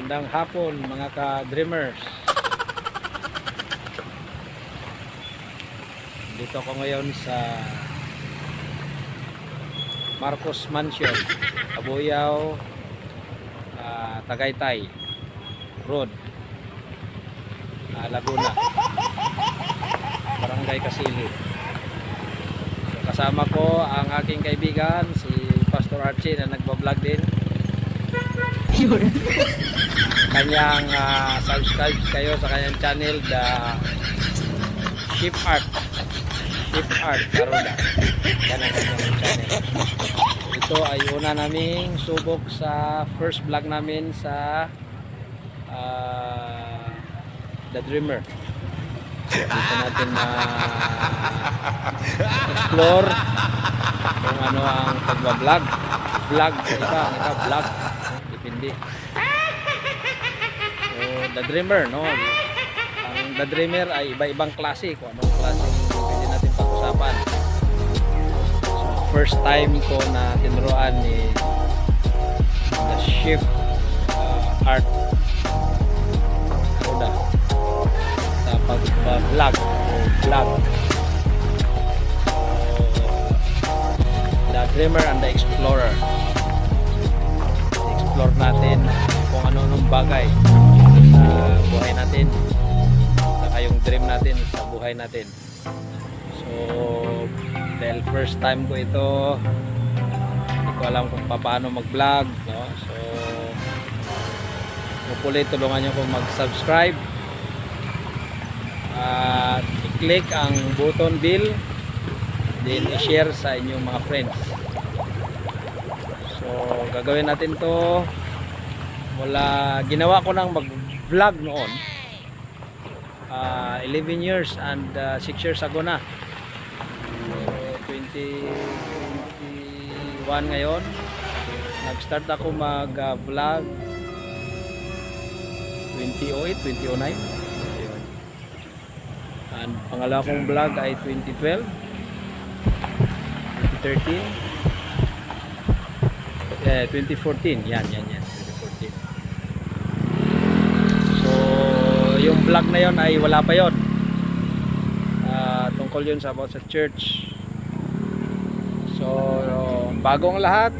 Magandang hapon mga ka-dreamers. Dito ako ngayon sa Marcos Mansion, Cabuyao, Tagaytay Road, Laguna, Barangay Kasili. So, kasama ko ang aking kaibigan si Pastor Archie na nagbablog din. Kanyang subscribe kayo sa kanyang channel, The Ship Art Garuda. Yan ang kanyang channel. Ito ay una naming subok sa first vlog namin sa The Dreamer. Dito natin explore kung ano ang pagbablog. Vlog, vlog. Depende. So, The Dreamer, no? Ang The Dreamer ay iba-ibang klase. Kung anong klase pwede natin pag-usapan. So, first time ko na tinuruan ni The Ship Art Garuda sa pag-vlog o vlog. The Dreamer and the Explorer. Explore natin kung ano-anong bagay sa buhay natin, saka yung dream natin sa buhay natin. So dahil first time ko ito, hindi ko alam kung paano mag-vlog, no? So hopefully tulungan nyo kung mag-subscribe at i-click ang button bell, then i-share sa inyong mga friends. So gagawin natin to mula ginawa ko nang mag-vlog noon 11 years and 6 years ago na. So 2021 ngayon nag-start ako mag-vlog 2008, 2009. And pangalawa kong vlog ay 2012, 2013, 2014. Yan 2014. So yung vlog na yon ay wala pa yon. Tungkol yun sa about sa church. So bagong lahat,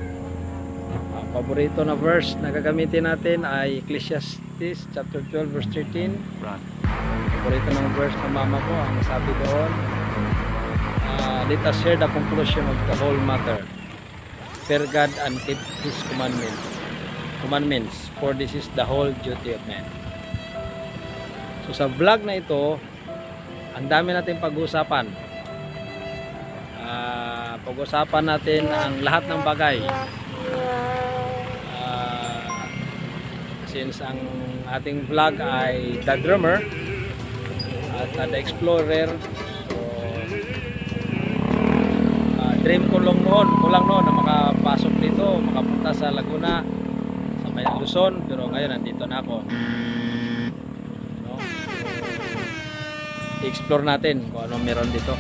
paborito na verse na gagamitin natin ay Ecclesiastes chapter 12 verse 13. Paborito ng verse ng mama ko, ang sabi doon, let us hear the conclusion of the whole matter. Fear God and keep His commandments, for this is the whole duty of man. So sa vlog na ito, ang dami natin pag-uusapan. Pag-uusapan natin ang lahat ng bagay. Since ang ating vlog ay The Dreamer at The Explorer, dream ko lang noon na makapasok dito, makapunta sa Laguna, sa may Luzon, pero ngayon nandito na ako. No? I-explore natin kung ano meron dito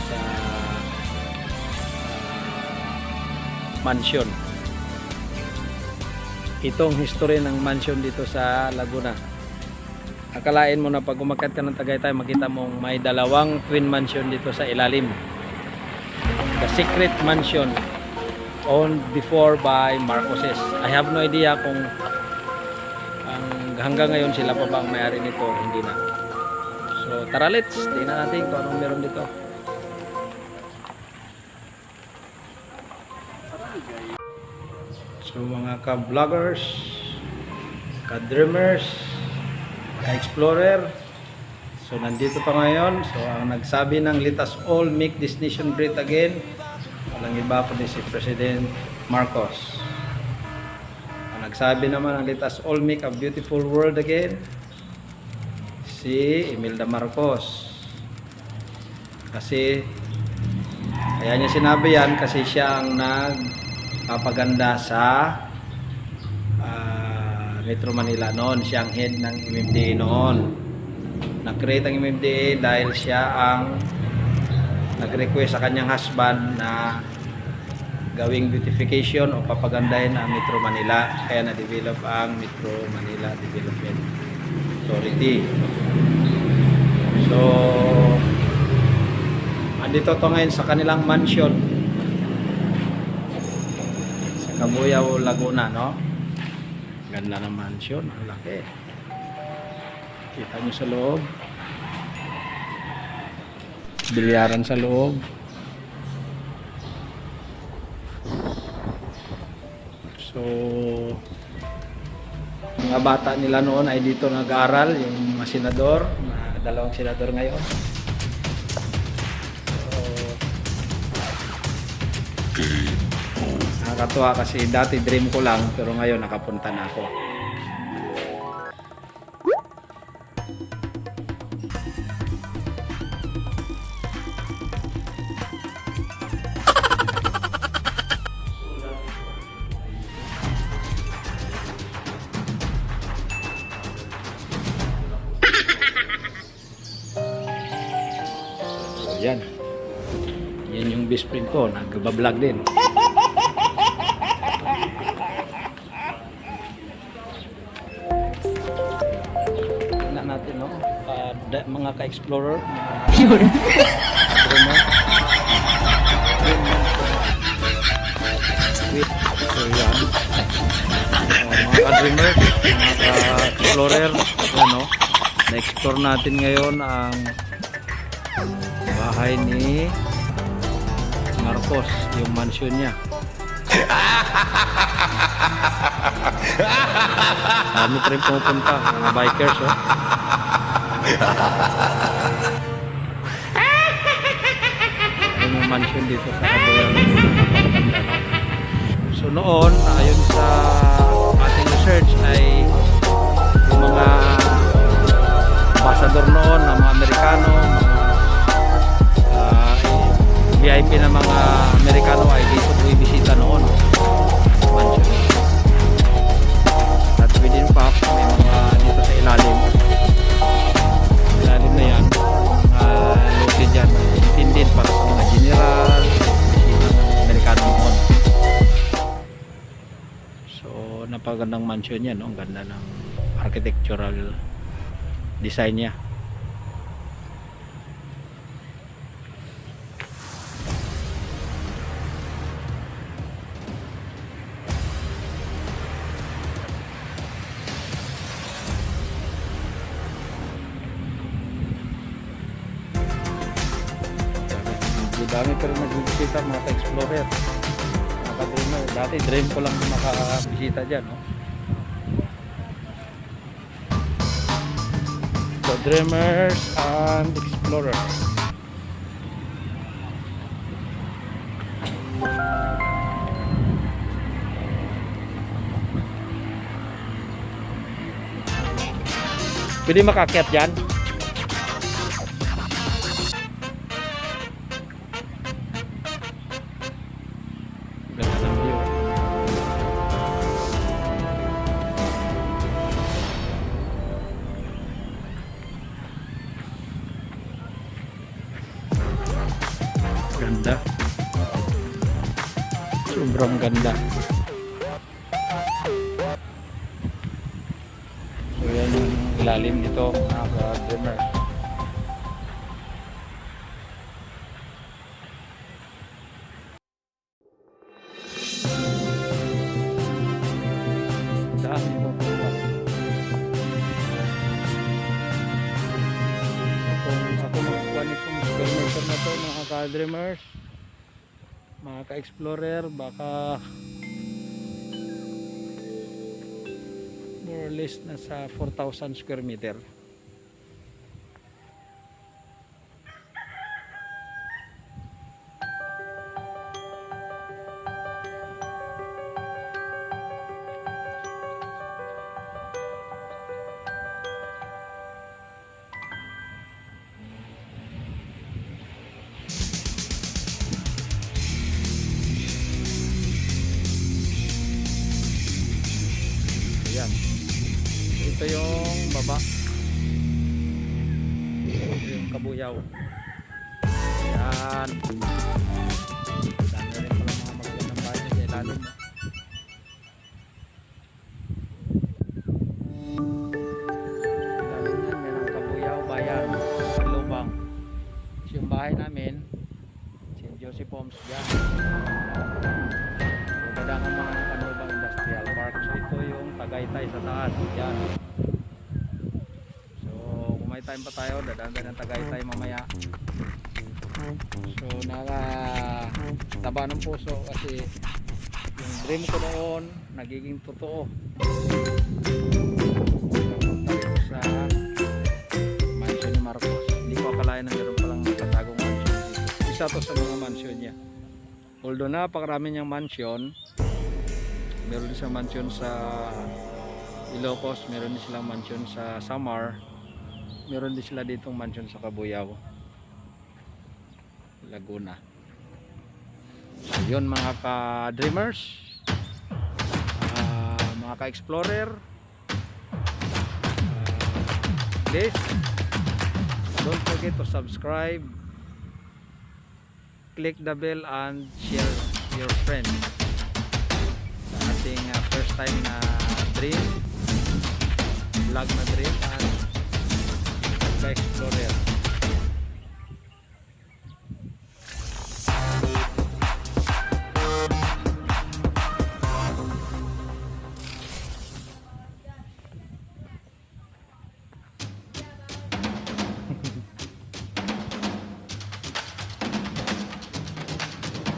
sa mansion. Itong history ng mansion dito sa Laguna. Akalain mo na pag umakyat ka ng Tagaytay, makita mong may dalawang twin mansion dito sa ilalim. The secret mansion owned before by Marcoses. I have no idea kung hanggang ngayon sila pa bang may-ari nito, hindi na. So tara, let's tingnan natin kung anong meron dito. So mga ka-vloggers, ka-dreamers, ka-explorer, so nandito pa ngayon. So ang nagsabi ng let us all make this nation great again, walang iba kundi si President Marcos. Ang nagsabi naman ng let us all make a beautiful world again, si Imelda Marcos. Kasi kaya niya sinabi yan kasi siya ang nagpapaganda sa Metro Manila noon. Siya ang head ng MMDA noon. Nag-create ang MMDA dahil siya ang nag-request sa kanyang husband na gawing beautification o papagandahin ang Metro Manila. Kaya na-develop ang Metro Manila Development Authority. So, andito to ngayon sa kanilang mansion sa Cabuyao, Laguna, no? Ganda ng mansion, ang laki. Kita nyo sa loob. Bilyaran sa loob. So, mga bata nila noon ay dito nag-aaral, yung mga senador, dalawang senador ngayon. So, nakakatuwa kasi dati dream ko lang, pero ngayon nakapunta na ako. Yan. Yan yung best friend ko, nagbablog din. Tingnan natin, no? Mga ka-explorer, mga so, yan. Mga ka-dreamers, mga ka-explorer, ano? Na-explore natin ngayon ang bahay ni Marcos, yung mansion niya. Dami pa rin pumupunta, mga bikers, oh. Yung mansion dito sa Cabuyao, napakaganda, no? So noon, ayon sa ating research ay yung mga ambassador noon, ng mga Amerikano, VIP na mga Amerikano ay dito buibisita noon. Mansion. At within fact, may mga dito sa ilalim. Ilalim na yan. Mga located dyan. Intended para sa mga general, bisita ng Amerikano noon. So, napagandang mansion yan. No? Ang ganda ng architectural design niya. Dami pa rin nagbibisita, mga ka-explorer, mga ka-dreamer. Dati dream ko lang makabisita dyan, no? So, dreamers and explorers. Pwede makakyat dyan? Ganda, sobrang ganda. So yan yung ilalim nito, mga ka-dreamer. Dami ito. Ako magkuha nitong square meter na to, mga ka-dreamers, mga ka-explorer, baka more or less nasa 4,000 square meter. Ayan. Ito yung baba. Ito yung Cabuyao. Ayan. Dami rin pala mga magandang ilalim mo. Ilalim yan, merong Kabuyaw, Bayan, Lubang. Yung bahay namin, St. Joseph Homes dyan. So, dadangan mga ng Kanlubang Industrial Park. So, ito yung Tagaytay sa taas. Yan. So, kung may time pa tayo, dadaan ng Tagaytay mamaya. So, nakataba ng puso kasi yung dream ko noon, nagiging totoo. Sa mansion ni Marcos. Hindi ko akalain na meron palang nakatagong mansion dito. Isa to sa mga mansion niya. Although napakarami niyang mansion, meron din siyang mansion sa Ilocos, meron din silang mansion sa Samar, meron din sila ditong mansion sa Cabuyao, Laguna. So yun mga ka-dreamers, mga ka-explorer, please don't forget to subscribe, click the bell and share your friends sa ating first time na dream vlog na dream and ka-explorer.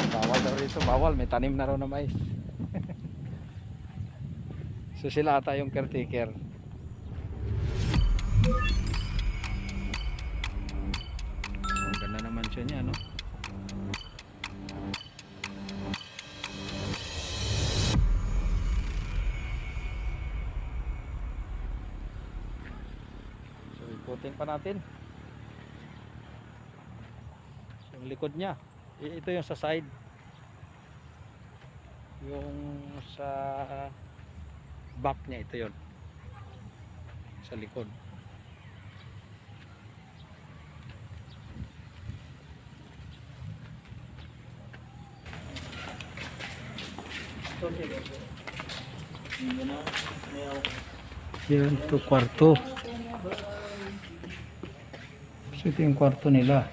Bawal daw rito, bawal, may tanim na raw na mais. So sila ata yung caretaker. Ang ganda naman siya niya, no? So ikutin pa natin yung likod niya. Ito yung sa side, yung sa back niya, ito yon sa likod. Yan, ito kwarto. So ito yung kwarto nila.